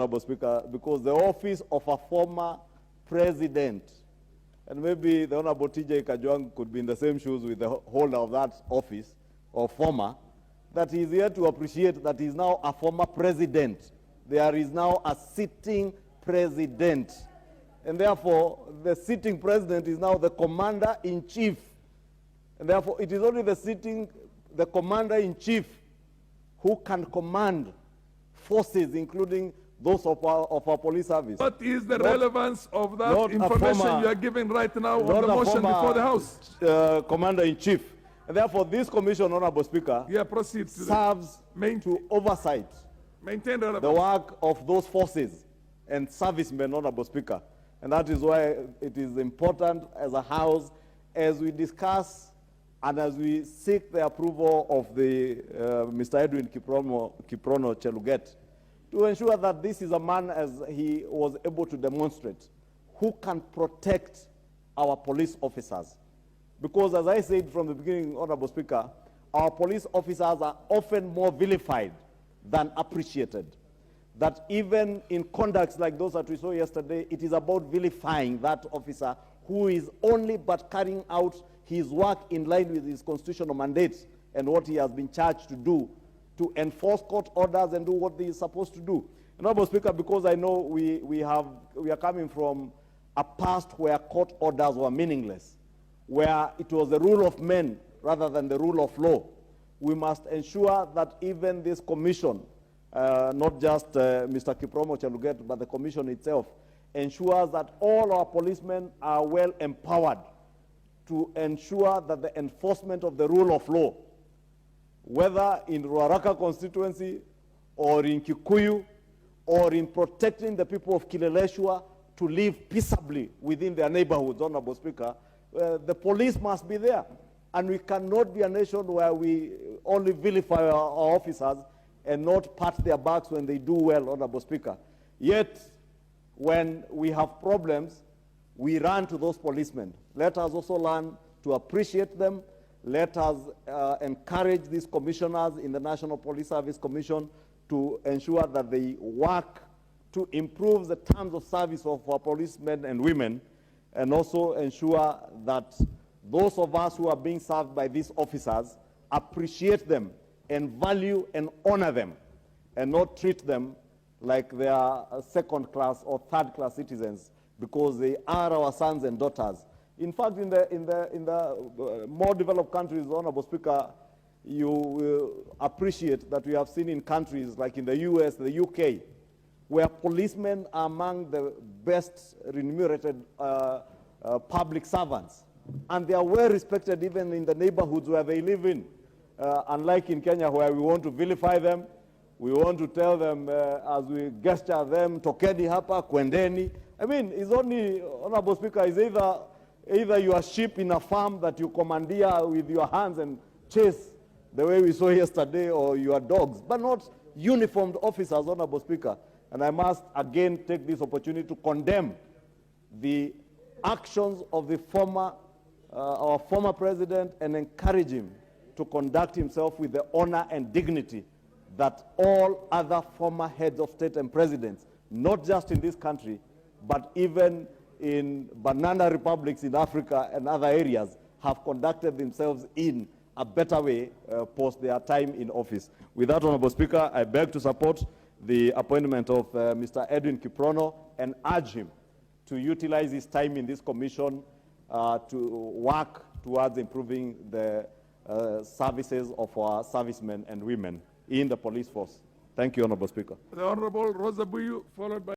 Honorable Speaker, because the office of a former president, and maybe the Honorable TJ Kajwang could be in the same shoes with the holder of that office, or former, that he is here to appreciate that he is now a former president. There is now a sitting president. And therefore, the sitting president is now the commander-in-chief. And therefore, it is only the commander-in-chief who can command forces, including those of our police service. What is the relevance of that information you are giving right now on the motion before the House? Commander-in-chief. And therefore, this commission, Honorable Speaker, serves to oversight the work of those forces and servicemen, Honorable Speaker. And that is why it is important as a House, as we discuss and as we seek the approval of the Mr. Edwin Kiprono Cheluget, to ensure that this is a man, as he was able to demonstrate, who can protect our police officers. Because as I said from the beginning, Honorable Speaker, our police officers are often more vilified than appreciated. That even in conducts like those that we saw yesterday, it is about vilifying that officer who is only but carrying out his work in line with his constitutional mandate and what he has been charged to do, to enforce court orders and do what he is supposed to do. Honorable Speaker, because I know we are coming from a past where court orders were meaningless, where it was the rule of men rather than the rule of law, we must ensure that even this commission, not just Mr. Kiprono Cheluget, but the commission itself, ensures that all our policemen are well empowered to ensure that the enforcement of the rule of law, whether in Ruaraka constituency or in Kikuyu or in protecting the people of Kileleshwa to live peaceably within their neighborhoods, Honorable Speaker, the police must be there. And we cannot be a nation where we only vilify our officers and not pat their backs when they do well, Honorable Speaker. Yet, when we have problems, we run to those policemen. Let us also learn to appreciate them. Let us encourage these commissioners in the National Police Service Commission to ensure that they work to improve the terms of service of our policemen and women, and also ensure that those of us who are being served by these officers appreciate them and value and honor them, and not treat them like they are second-class or third-class citizens, because they are our sons and daughters. In fact, in the more developed countries, Honorable Speaker, you will appreciate that we have seen in countries like in the US, the UK, where policemen are among the best remunerated public servants. And they are well respected even in the neighborhoods where they live in. Unlike in Kenya, where we want to vilify them, we want to tell them as we gesture them, tokeni hapa, kwendeni. I mean, it's only, Honorable Speaker, is either you are sheep in a farm that you commandeer with your hands and chase the way we saw yesterday, or you are dogs, but not uniformed officers, Honorable Speaker. And I must again take this opportunity to condemn the actions of the our former president and encourage him to conduct himself with the honor and dignity that all other former heads of state and presidents, not just in this country, but even in banana republics in Africa and other areas, have conducted themselves in a better way post their time in office. With that, Honorable Speaker, I beg to support the appointment of Mr. Edwin Kiprono and urge him to utilize his time in this commission to work towards improving the services of our servicemen and women in the police force. Thank you, Honorable Speaker. The Honorable Rosa Buyu, followed by